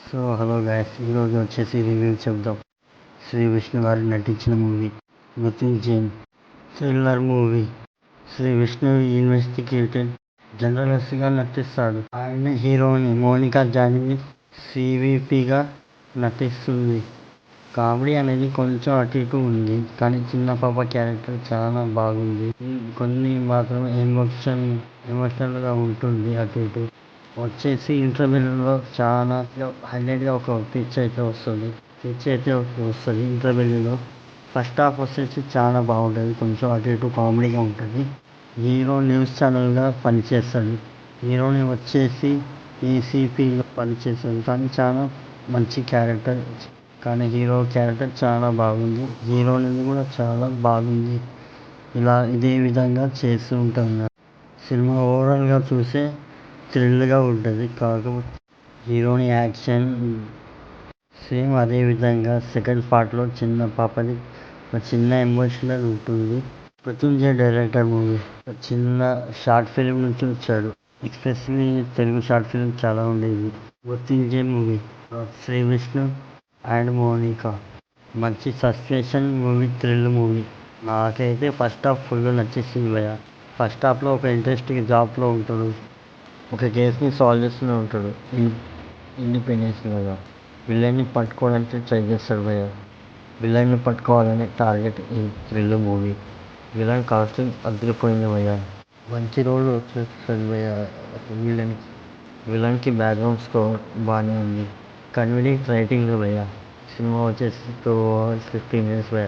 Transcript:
So hello guys, ఈరోజు వచ్చేసి review చెప్దాం. శ్రీ విష్ణు గారు నటించిన movie Mrityunjay thriller movie. Shri Vishnu investigated జర్నలిస్ట్గా నటిస్తాడు. ఆయన హీరోయిన్ మోనికా జానీ సివిపిగా నటిస్తుంది. కామెడీ అనేది కొంచెం అటు ఇటు ఉంది, కానీ చిన్న పాప క్యారెక్టర్ చాలా బాగుంది. కొన్ని మాత్రం ఎమోషనల్గా ఉంటుంది. అటు ఇటు వచ్చేసి ఇంటర్వెల్లో చాలా హైలైట్గా ఒక పిచ్ అయితే వస్తుంది. ఇంటర్వెల్లో ఫస్ట్ హాఫ్ వచ్చేసి చాలా బాగుంటుంది. కొంచెం అటు ఇటు కామెడీగా ఉంటుంది. హీరో న్యూస్ ఛానల్గా పనిచేస్తాడు. హీరోని వచ్చేసి ఏసీపీగా పనిచేస్తుంది. కానీ చాలా మంచి క్యారెక్టర్. కానీ హీరో క్యారెక్టర్ చాలా బాగుంది. హీరోయిన్ కూడా చాలా బాగుంది. ఇదే విధంగా చేస్తూ ఉంటాను. సినిమా ఓవరాల్గా చూస్తే థ్రిల్గా ఉంటుంది. కాకపోతే హీరోని యాక్షన్ సేమ్ అదే విధంగా సెకండ్ పార్ట్లో చిన్న పాపది ఒక చిన్న ఎమోషనల్ ఉంటుంది. మృత్యుంజయ్ డైరెక్టర్ మూవీ చిన్న షార్ట్ ఫిలిం నుంచి వచ్చాడు. ఎస్పెషల్లీ తెలుగు షార్ట్ ఫిలిం చాలా ఉండేది. మృత్యుంజయ్ మూవీ శ్రీ విష్ణు అండ్ మోనికా మంచి సస్పెన్షన్ మూవీ, థ్రిల్ మూవీ. నాకైతే ఫస్ట్ హాఫ్ ఫుల్ నచ్చేసింది భయ్య. ఫస్ట్ హాఫ్లో ఒక ఇంట్రెస్టింగ్ జాబ్లో ఉంటాడు. ఒక కేసుని సాల్వ్ చేస్తూనే ఉంటాడు. ఇండిపెండెన్స్గా విలన్ని పట్టుకోవడానికి ట్రై చేస్తాడు భయ్య. విలన్ని పట్టుకోవాలనే టార్గెట్ ఈ థ్రిల్ మూవీ. విలన్ కాస్ట్యూమ్ అదిరిపోయింది భయ్య. మంచి రోల్ వచ్చేస్తుంది భయ్య. విలన్కి బ్యాక్గ్రౌండ్ స్కోర్ బాగానే ఉంది. కన్వీనియంట్ రైటింగ్ భయ్య. సినిమా వచ్చేసి 2 hours 50 minutes భయ్య.